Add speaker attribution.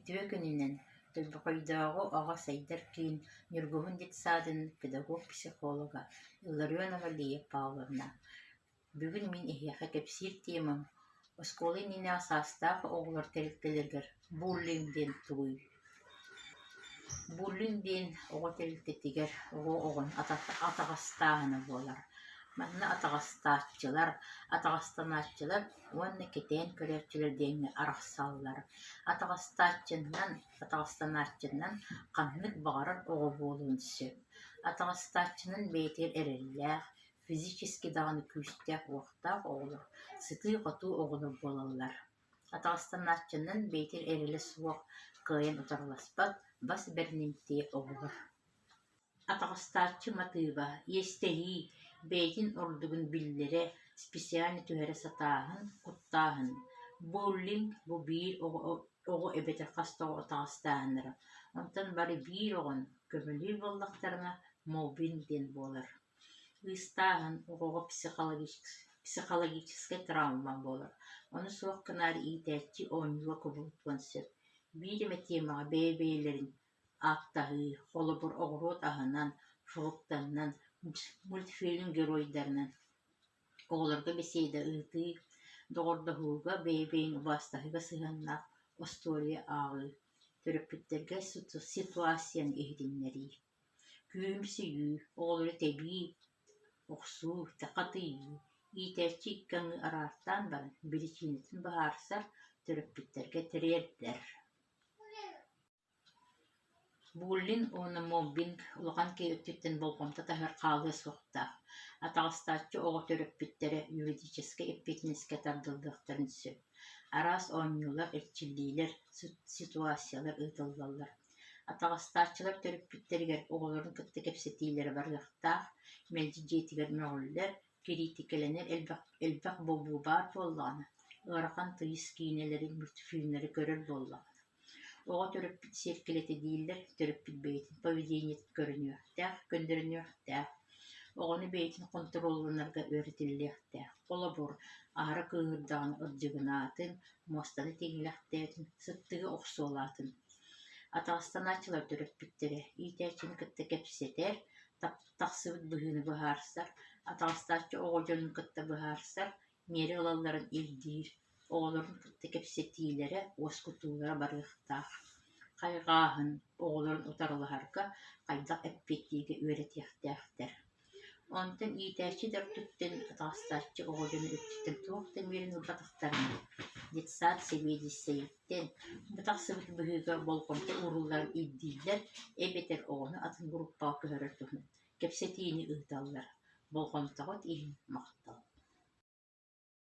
Speaker 1: Үтүө күнүнен Тойбокойдоогу оҕо сайдар киин Ньургуһун детсаатын педагог-психолога Илларионова Лия Павловна. Бүгүн мин иһиэхэ кэпсиир темам оскуолай нинэҕэ саастаах оҕолор тэрилтэлэргэр буллинг диэн тугуй. Буллинг диэн оҕо тэрилтэтигэр оҕо оҕон атаҕастааһына буолар. Манна атаҕастанааччылар уонна кэтээн көрөөччүлэр диэҥҥэ арахсааллар. Атаҕастанааччыннан ханнык баҕарар оҕо буолуун сөп. Атаҕастааччынан бэйэтигэр эрэллээх, физически даҕаны күүстээх уохтаах оҕолор сытыы-хотуу оҕолор буолаллар. Атаҕастанааччыннан бэйэтигэр эрэлэ суох кыайан утарыласпат бас бэрнэмтиэ оҕолор. Атаҕастааччы матыыба иэстэрии бэйэтин ордугун биллэрэ специально түһэрэ сатааһын, куттааһын. Буллинг бу биир оҕо эбэтэр хастоҕо атаҕастааһыннара. Онтон бары биир оҕон көмөлүү буоллахтарына моббинг диэн буолар. Ыыстааһын оҕоҕо психологической травма буолар. Ону суох кынаары иитээччи оонньуга кубулутуон сөп. Биир эмэ темаҕа бэйэ-бэйэлэрин ааттаһыы, холобур оҕоруот аһынан, фруктаннан, мультфильм геройдарынан оҕолорго беседа ыытыы, доҕордоһууга бэйэ-бэйэҥ убаастаһыга сыһаннаах история ааҕыы, төрөппүттэргэ ситуацияны иһитиннэрии. Күүм сүйүү, оҕолору тэбии, охсуу, такатыйыы, иитээччи икки аҥыы араартаан баран биличиинэтин быһаарсар төрөппүттэргэ тэриэрдэр. Буллинг уонна моббинг улахан киһи өттүттэн болхомто таһыгар хаалыа суохтаах. Атаҕастааччы оҕо төрөппүттэрэ юридической эппитинэскэ тардыллыахтарын сөп. Араас оонньуулар эрчиллиилэр ситуациялар ыытыллаллар. Атаҕастааччылар төрөппүттэригэр оҕолорун кытта кэпсэтиилэри барыахтаах, мэлдьи дьиэтигэр möҕүллэр, критикэлэнэр элбэх буолбуу баар буоллаҕына, ыарахан тыйыс киинэлэри, мультфильмнери көрөр буоллаҕына. Оҕо төрөппүт сиэркилэти дииллэр төрөппүт бэйэтин поведениетин көндөрүнүөхтээх, оҕону бэйэтин контроллунарга үөрэтиллиэхтээх, холобур, аһара кыыһырдаҕына ырдьыгынаатын, муостаны тиҥлэхтээтин, сыттыгы охсуолаатын. Атаҕастанааччылар төрөппүттэрэ иитээччини кытта кэпсэтэр, тахсыбыт быһыыны быһаарсар, атаҕастааччы оҕо дьонун кытта быһаарсар, миэри ылалларын илдиир, оҕолорун кытта кэпсэтиилэрэ уоскутуулара барыахтаах. Хайҕааһын, оҕолорун утарылаһарга хайдах эппиэттиигэ үөрэтиэхтээхтэр. Онтон иитээччи дьортуттен атаҕастааччы оҕо дьону өттүттэн туох тэмиэрин ылбатахтарына детсаат себиэдиссэйиттэн бу тахсыбыт быһыыга болхомто уурулларын илдииллэр эбэтэр оҕону атын группаҕа көһөрөр туһунан кэпсэтиини ыыталлар. Болхомтоҕо тииһин махтал.